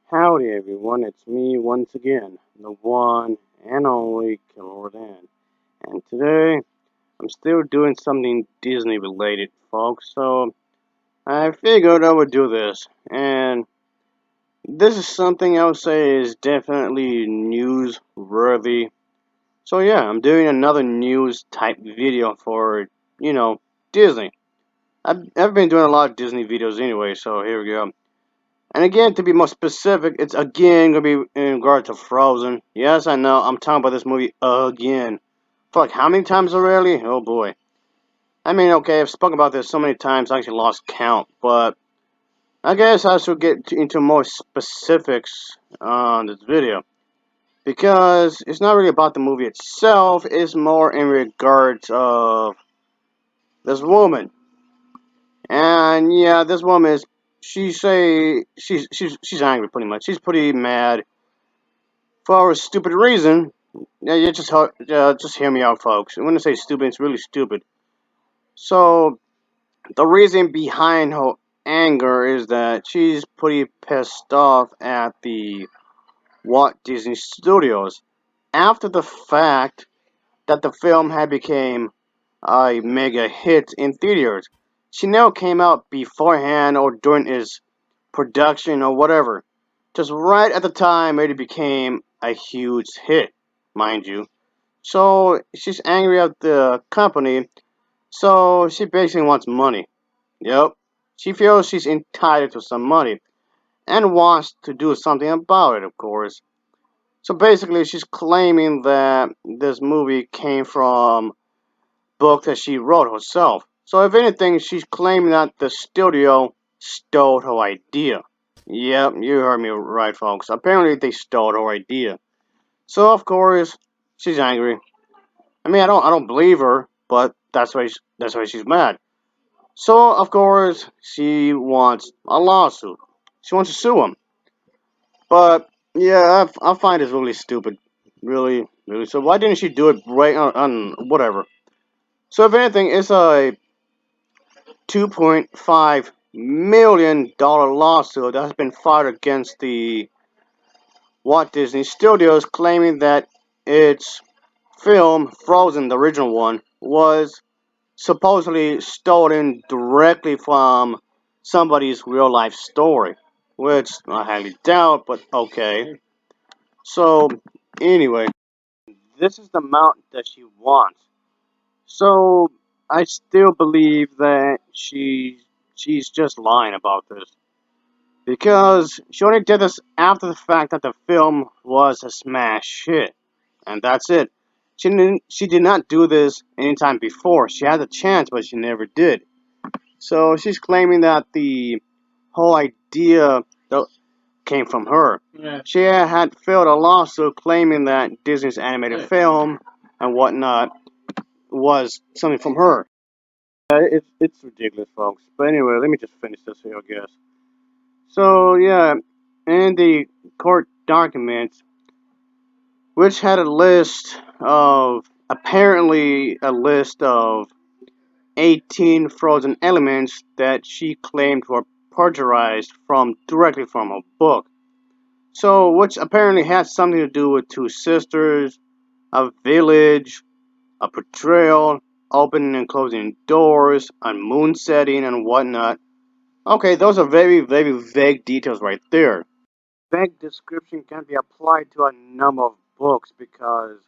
Howdy everyone, it's me once again, the one and only Killer Dan. And today, I'm still doing something Disney related, folks, so I figured I would do this. And this is something I would say is definitely newsworthy. So yeah, I'm doing another news type video for, Disney. I've been doing a lot of Disney videos anyway, so here we go. And again, to be more specific, it's again gonna be in regard to Frozen. Yes, I know, I'm talking about this movie again. For like how many times already? Oh boy. I mean, okay, I've spoken about this so many times, I actually lost count. But I guess I should get into more specifics on this video. Because it's not really about the movie itself, it's more in regards of this woman. And yeah, this woman is, she's angry pretty much. She's pretty mad for a stupid reason. Yeah, you just hear me out, folks. When I say stupid, it's really stupid. So the reason behind her anger is that she's pretty pissed off at the Walt Disney Studios after the fact that the film had became a mega hit in theaters. She never came out beforehand or during its production or whatever. Just right at the time it became a huge hit, mind you. So she's angry at the company. So she basically wants money. Yep. She feels she's entitled to some money and wants to do something about it, of course. So basically, she's claiming that this movie came from book that she wrote herself. So if anything, she's claiming that the studio stole her idea. Yep, you heard me right, folks. Apparently, they stole her idea. So of course, she's angry. I mean, I don't believe her, but that's why she's mad. So of course she wants a lawsuit. She wants to sue him. But yeah, I find this really stupid. Really, really. So why didn't she do it right on whatever? So if anything, it's a $2.5 million lawsuit that has been filed against the Walt Disney Studios, claiming that its film Frozen, the original one, was supposedly stolen directly from somebody's real life story, which I highly doubt, but okay. So, anyway, this is the amount that she wants. So, I still believe that she's just lying about this because she only did this after the fact that the film was a smash hit, and that's it. She did not do this anytime before. She had the chance, but she never did. So she's claiming that the whole idea came from her. Yeah. She had filed a lawsuit claiming that Disney's animated film and whatnot was something from her. It's ridiculous, folks. But anyway, let me just finish this here, I guess. So yeah, in the court documents, which had a list of 18 frozen elements that she claimed were plagiarized from directly from a book. So, which apparently has something to do with two sisters, a village, a portrayal, opening and closing doors, a moon setting, and whatnot. Okay, those are very, very vague details right there. Vague description can be applied to a number of books because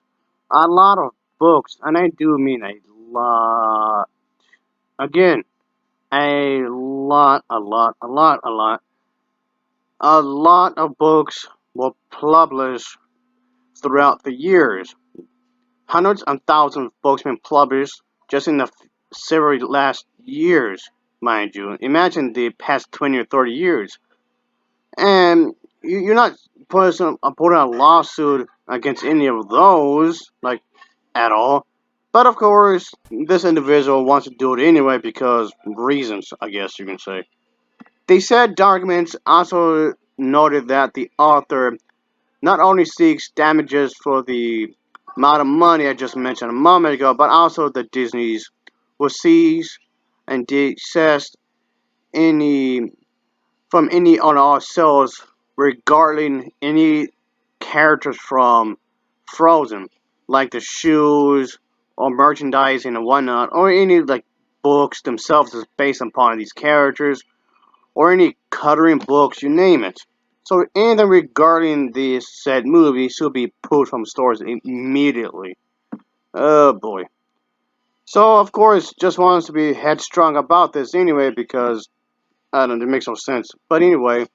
a lot of books, and I do mean a lot, again, a lot of books were published throughout the years. Hundreds and thousands of books been published just in the several last years, mind you. Imagine the past 20 or 30 years. And you're not putting a lawsuit against any of those, like, at all. But of course, this individual wants to do it anyway because reasons, I guess you can say. They said documents also noted that the author not only seeks damages for the amount of money I just mentioned a moment ago, but also the Disney's will seize and desist any from any on all sales regarding any characters from Frozen, like the shoes or merchandising and whatnot, or any like books themselves is based upon these characters, or any coloring books, you name it. So anything regarding this said movie should be pulled from stores immediately. Oh boy. So of course, just wants to be headstrong about this anyway because I don't know, it makes no sense. But anyway,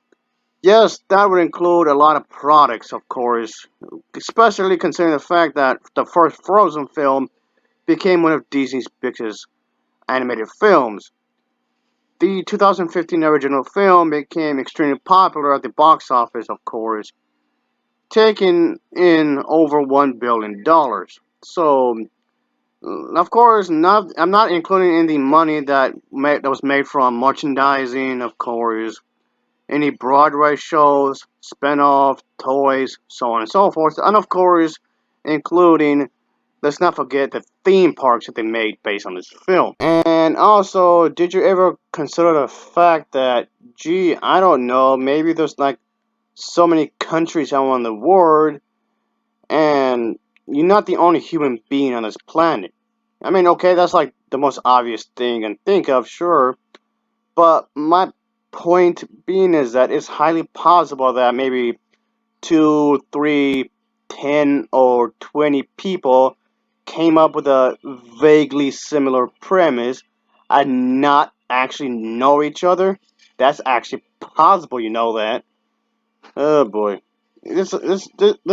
yes, that would include a lot of products, of course, especially considering the fact that the first Frozen film became one of Disney's biggest animated films. The 2015 original film became extremely popular at the box office, of course, taking in over $1 billion. So, of course, I'm not including in the money that was made from merchandising, of course, any Broadway shows, spin-off, toys, so on and so forth, and of course, including, let's not forget the theme parks that they made based on this film. And also, did you ever consider the fact that, gee, I don't know, maybe there's like so many countries around the world, and you're not the only human being on this planet. I mean, okay, that's like the most obvious thing you can think of, sure, but my point being is that it's highly possible that maybe two, three, 10, or 20 people came up with a vaguely similar premise and not actually know each other. That's actually possible, you know that. Oh boy. This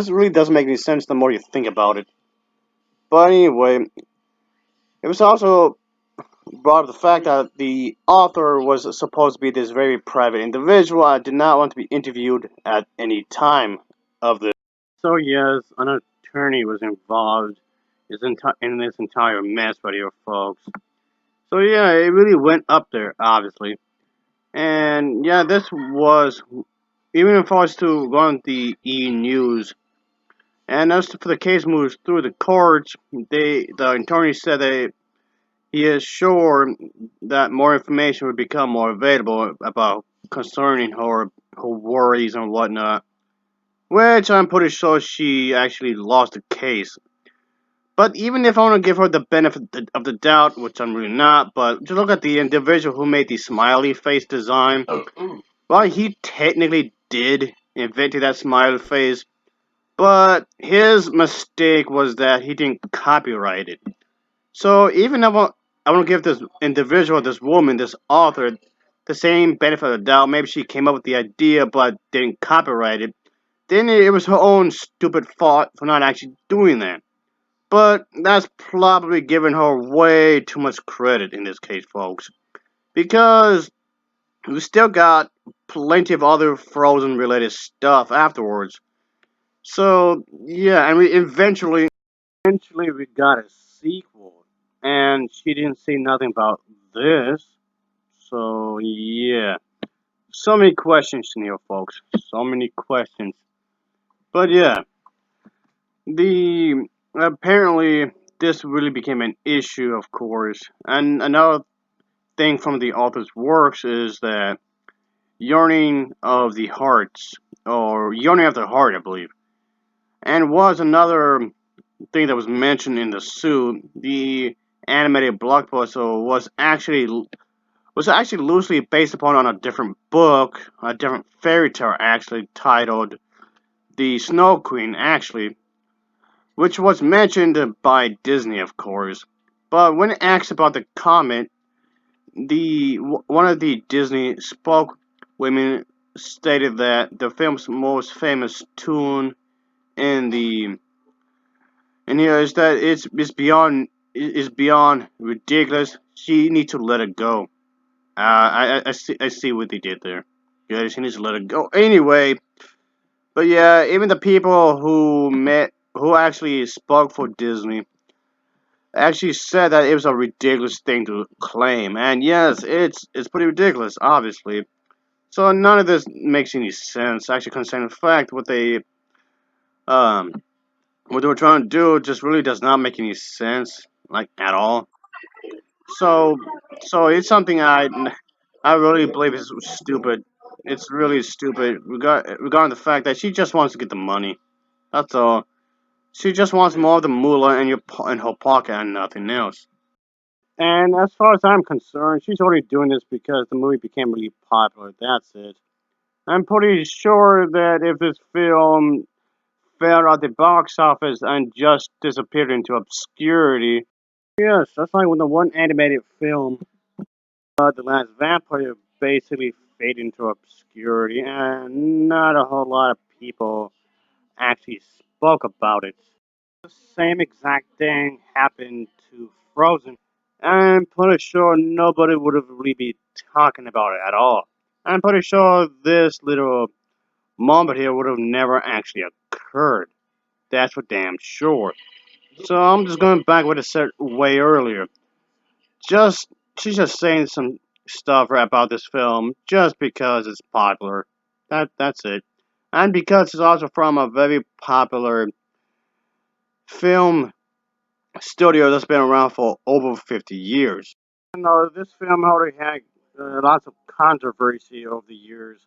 really doesn't make any sense the more you think about it. But anyway, it was also brought up the fact that the author was supposed to be this very private individual. I did not want to be interviewed at any time of this. So yes, an attorney was involved in this entire mess right here, folks. So yeah, it really went up there, obviously. And yeah, this was, even if I was to go on the E News, and as for the case moves through the courts, the attorney said that he is sure that more information would become more available about concerning her worries and whatnot. Which I'm pretty sure she actually lost the case. But even if I want to give her the benefit of the doubt, which I'm really not, but just look at the individual who made the smiley face design. Well, he technically did invent that smiley face, but his mistake was that he didn't copyright it. So even if I want to give this individual, this woman, this author, the same benefit of the doubt, maybe she came up with the idea but didn't copyright it, then it was her own stupid fault for not actually doing that. But that's probably giving her way too much credit in this case, folks. Because we still got plenty of other Frozen related stuff afterwards. So, yeah, and we eventually we got a sequel. And she didn't say nothing about this. So, yeah. So many questions in here, folks. So many questions. But yeah, the apparently this really became an issue, of course. And another thing from the author's works is that yearning of the hearts, or yearning of the heart, I believe, and was another thing that was mentioned in the suit. The animated blockbuster was actually loosely based upon on a different book, a different fairy tale, actually titled "The Snow Queen," actually, which was mentioned by Disney, of course. But when asked about the comment, the one of the Disney spokeswomen stated that the film's most famous tune in the in here is that it's beyond ridiculous. She needs to let it go. I see what they did there. Yeah, she needs to let it go. Anyway, but yeah, even the people who actually spoke for Disney actually said that it was a ridiculous thing to claim. And yes, it's pretty ridiculous, obviously. So none of this makes any sense. Actually, concerning the fact um what they were trying to do just really does not make any sense, like at all. So so it's something I really believe is stupid. It's really stupid regarding the fact that she just wants to get the money. That's all. She just wants more of the moolah in her pocket and nothing else. And as far as I'm concerned, she's only doing this because the movie became really popular. That's it. I'm pretty sure that if this film failed at the box office and just disappeared into obscurity, yes, that's like when the one animated film, The Last Vampire, basically faded into obscurity, and not a whole lot of people actually spoke about it. The same exact thing happened to Frozen. I'm pretty sure nobody would have really been talking about it at all. I'm pretty sure this little moment here would have never actually occurred. That's for damn sure. So I'm just going back what I said way earlier. Just she's just saying some stuff about this film just because it's popular. That's it. And because it's also from a very popular film studio that's been around for over 50 years. This film already had lots of controversy over the years,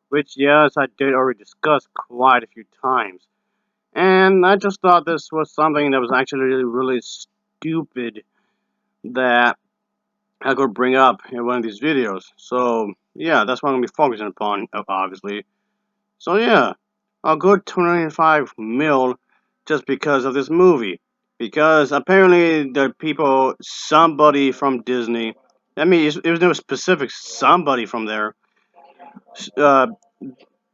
which, yes, I did already discuss quite a few times. And I just thought this was something that was actually really, really stupid that I could bring up in one of these videos. So, yeah, that's what I'm going to be focusing upon, obviously. So, yeah, a good 25 mil just because of this movie. Because apparently the people, somebody from Disney, I mean, it was no specific somebody from there, uh,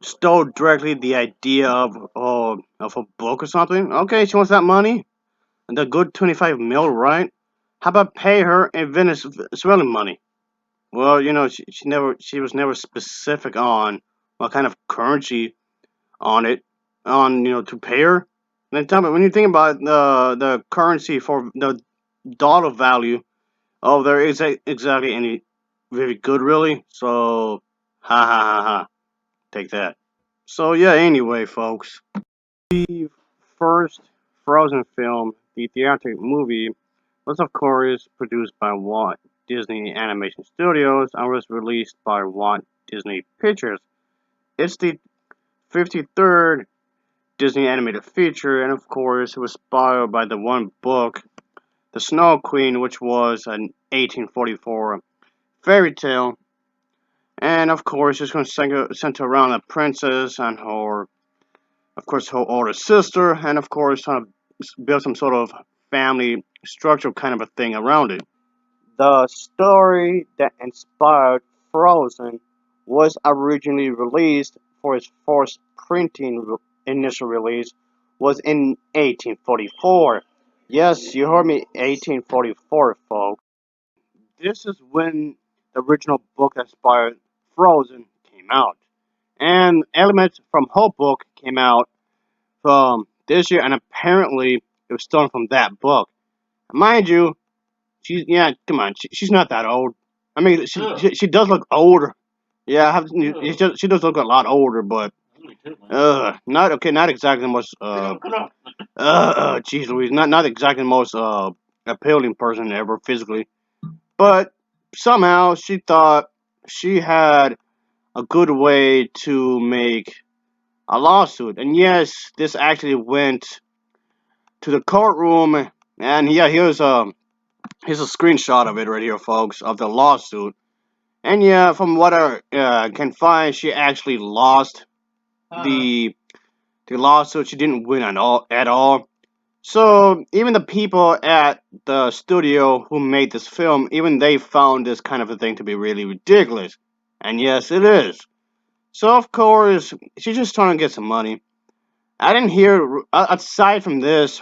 stole directly the idea of a book or something. Okay, she wants that money, and the good 25 mil, right? How about pay her in Venezuelan money? Well, she was never specific on what kind of currency on it, to pay her. And then tell me, when you think about the currency for the dollar value, oh, there is exactly any very good, really. So, ha ha ha ha, take that. So yeah, anyway, folks, the first Frozen film, the theatrical movie, was of course produced by Walt Disney Animation Studios and was released by Walt Disney Pictures. It's the 53rd Disney animated feature, and of course, it was inspired by the one book, The Snow Queen, which was an 1844 fairy tale. And of course, it's going to center around a princess and of course, her older sister, and of course, build some sort of family structure kind of a thing around it. The story that inspired Frozen was originally released for its first initial release was in 1844. Yes, you heard me, 1844, folks. This is when the original book that inspired Frozen came out. And elements from her book came out from this year, and apparently it was stolen from that book. Mind you, yeah, come on, she's not that old. I mean, she does look older. Yeah, she does look a lot older, but not okay, not exactly the most jeez Louise, not exactly the most appealing person ever physically, but somehow she thought she had a good way to make a lawsuit, and yes, this actually went to the courtroom, and yeah, here's a screenshot of it right here, folks, of the lawsuit. And yeah, from what I can find, she actually lost the the lawsuit. She didn't win at all. At all. So even the people at the studio who made this film, even they found this kind of a thing to be really ridiculous. And yes, it is. So of course, she's just trying to get some money. I didn't hear aside from this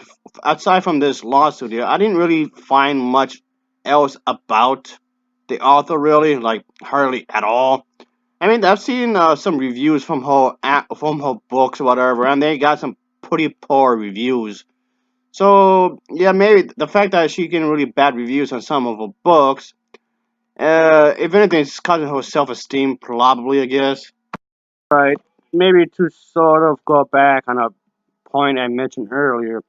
lawsuit here, I didn't really find much else about the author really, like hardly at all. I mean, I've seen some reviews from her books or whatever, and they got some pretty poor reviews. So yeah, maybe the fact that she getting really bad reviews on some of her books, if anything, it's causing her self-esteem, probably, I guess. Right. Maybe to sort of go back on a point I mentioned earlier,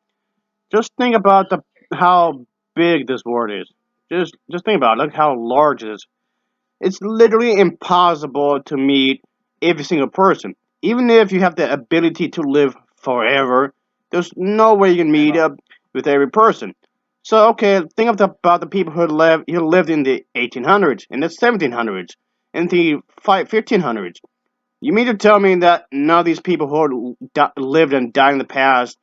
just think about the how big this world is. Just think about it. Look how large it is. It's literally impossible to meet every single person. Even if you have the ability to live forever, there's no way you can meet up with every person. So okay, think about the people who lived in the 1800s, in the 1700s, in the 1500s. You mean to tell me that none of these people who lived and died in the past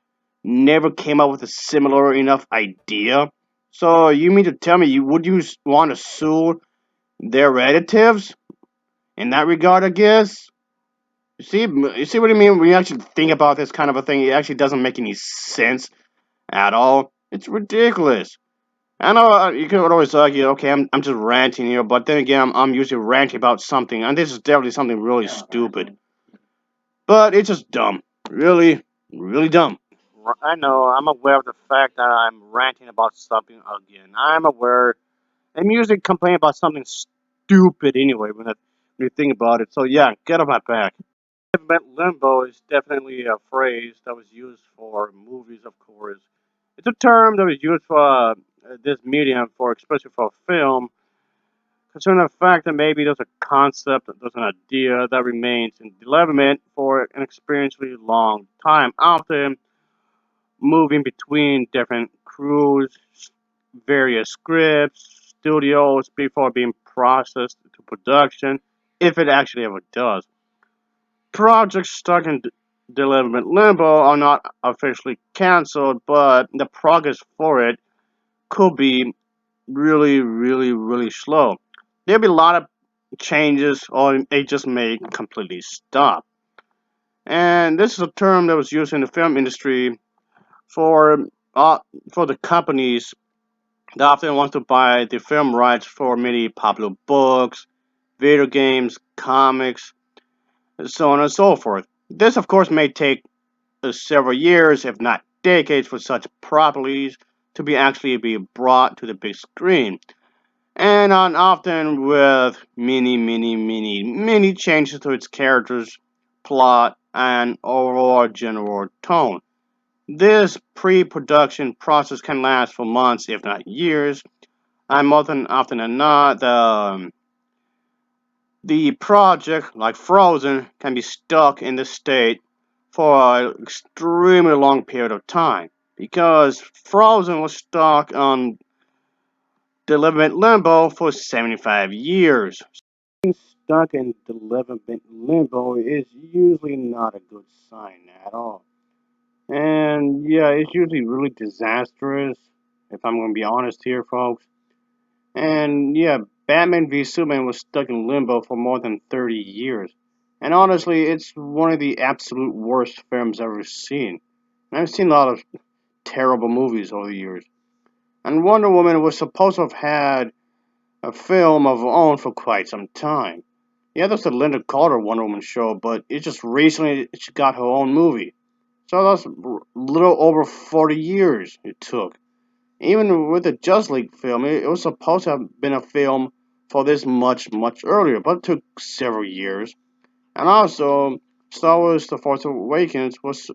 never came up with a similar enough idea? So you mean to tell me you want to sue their relatives in that regard? I guess. You see what I mean? When you actually think about this kind of a thing, it actually doesn't make any sense at all. It's ridiculous. I know you could always argue, okay, I'm just ranting here, but then again, I'm usually ranting about something, and this is definitely something really stupid. But it's just dumb. Really, really dumb. I know, I'm aware of the fact that I'm ranting about something again. I'm aware. I'm usually complaining about something stupid anyway when you think about it. So yeah, get off my back. Limbo is definitely a phrase that was used for movies, of course. It's a term that was used for this medium, for especially for film, concerning the fact that maybe there's a concept, there's an idea that remains in development for an experientially long time, often moving between different crews, various scripts, studios before being processed to production, if it actually ever does. Projects stuck in development limbo are not officially cancelled, but the progress for it could be really, really, really slow. There'll be a lot of changes, or it just may completely stop. And this is a term that was used in the film industry for uh, for the companies that often want to buy the film rights for many popular books, video games, comics, and so on and so forth. This, of course, may take several years, if not decades, for such properties to be brought to the big screen, and often with many changes to its characters, plot, and overall general tone. This pre-production process can last for months, if not years, and more often than not, the project, like Frozen, can be stuck in this state for an extremely long period of time. Because Frozen was stuck on development limbo for 75 years. Being stuck in development limbo is usually not a good sign at all. And yeah, it's usually really disastrous, if I'm going to be honest here, folks. And yeah, Batman v Superman was stuck in limbo for more than 30 years. And honestly, it's one of the absolute worst films I've ever seen. And I've seen a lot of terrible movies over the years. And Wonder Woman was supposed to have had a film of her own for quite some time. Yeah, there's the Linda Carter Wonder Woman show, but it just recently she got her own movie. So that's a little over 40 years it took. Even with the Just League film, it was supposed to have been a film for this much earlier, but it took several years. And also, Star Wars The Force Awakens was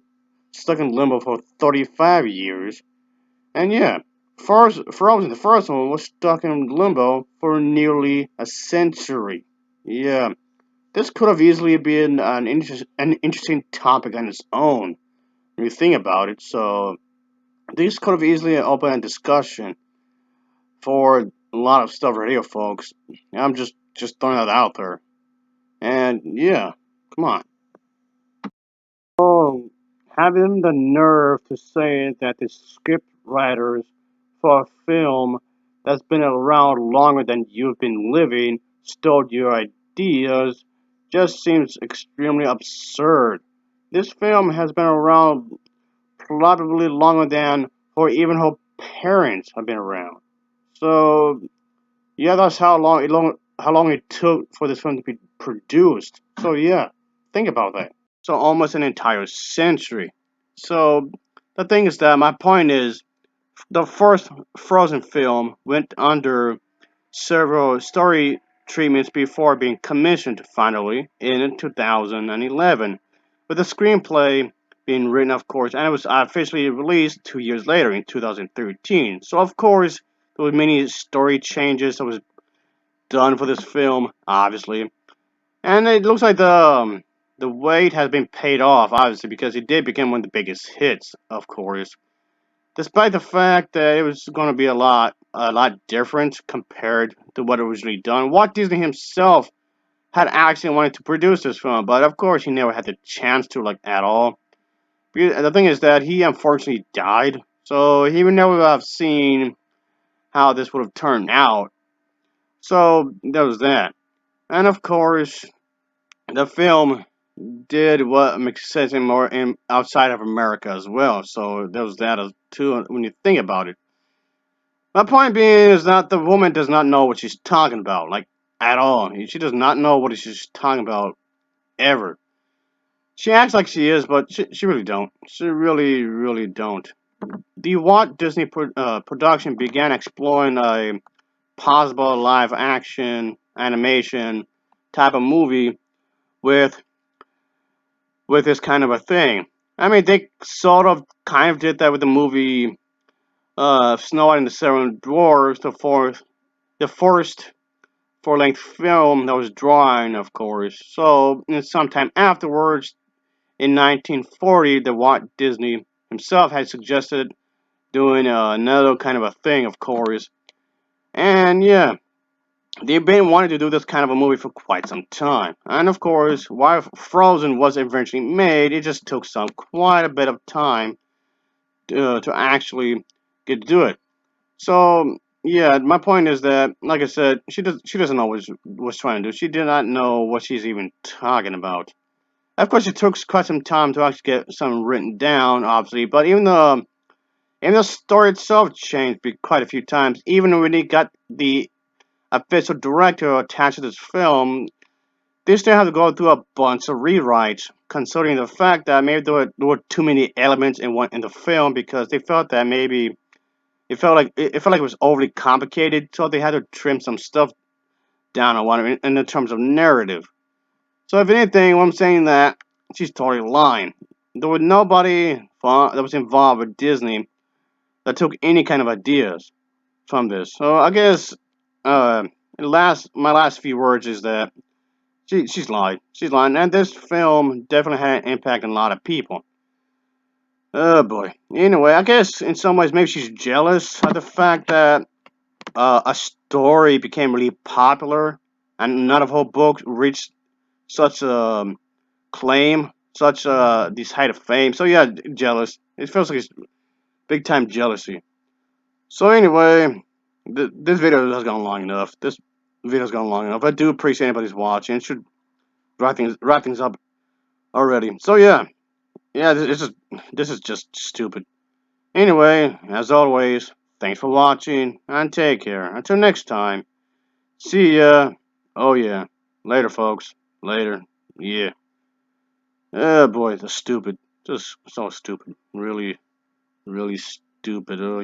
stuck in limbo for 35 years. And yeah, Frozen, the first one, was stuck in limbo for nearly a century. Yeah, this could have easily been an interesting topic on its own when you think about it. So, this could have easily opened a discussion for a lot of stuff right here, folks. I'm just throwing that out there. And yeah, come on. Oh, having the nerve to say that the script writers for a film that's been around longer than you've been living stole your ideas just seems extremely absurd. This film has been around probably longer than or even her parents have been around. So yeah, that's how long it took for this film to be produced. So yeah, think about that. So almost an entire century. So the thing is that my point is the first Frozen film went under several story treatments before being commissioned finally in 2011, with the screenplay being written, of course, and it was officially released 2 years later in 2013. So of course there were many story changes that was done for this film, obviously. And it looks like the wait has been paid off, obviously, because it did become one of the biggest hits, of course. Despite the fact that it was going to be a lot different compared to what was originally done. Walt Disney himself had actually wanted to produce this film, but of course he never had the chance to, like, at all. The thing is that he unfortunately died, so he would never have seen how this would have turned out. So there was that. And of course, the film did what makes sense in more in outside of America as well. So there was that as too when you think about it. My point being is that the woman does not know what she's talking about, like, at all. She does not know what she's talking about ever. She acts like she is, but she really don't. She really, really don't. The Walt Disney production began exploring a possible live action animation type of movie with this kind of a thing. I mean, they sort of kind of did that with the movie Snow White and the Seven Dwarfs, the first full-length film that was drawn, of course. So, sometime afterwards, in 1940, the Walt Disney himself had suggested doing another kind of a thing, of course. And yeah, they've been wanting to do this kind of a movie for quite some time. And of course, while Frozen was eventually made, it just took quite a bit of time to actually get to do it. So yeah, my point is that, like I said, she doesn't know what she's trying to do. She did not know what she's even talking about. Of course, it took quite some time to actually get something written down, obviously. But even the story itself changed quite a few times. Even when they got the official director attached to this film, they still have to go through a bunch of rewrites, considering the fact that maybe there were too many elements in the film because they felt that maybe it felt like it was overly complicated, so they had to trim some stuff down on one in the terms of narrative. So if anything, what I'm saying that she's totally lying. There was nobody that was involved with Disney that took any kind of ideas from this. So I guess uh, my last few words is that she's lied. She's lying, and this film definitely had an impact on a lot of people. Oh boy. Anyway, I guess in some ways maybe she's jealous of the fact that a story became really popular and none of her books reached such claim, such this height of fame. So yeah, jealous. It feels like it's big time jealousy. So anyway, this video has gone long enough. This video's gone long enough. I do appreciate anybody's watching. It should wrap things up already. So yeah, yeah. This is just stupid. Anyway, as always, thanks for watching and take care. Until next time, see ya. Oh yeah, later, folks. Later. Yeah. Oh boy, that's stupid. Just so stupid. Really, really stupid. Oh.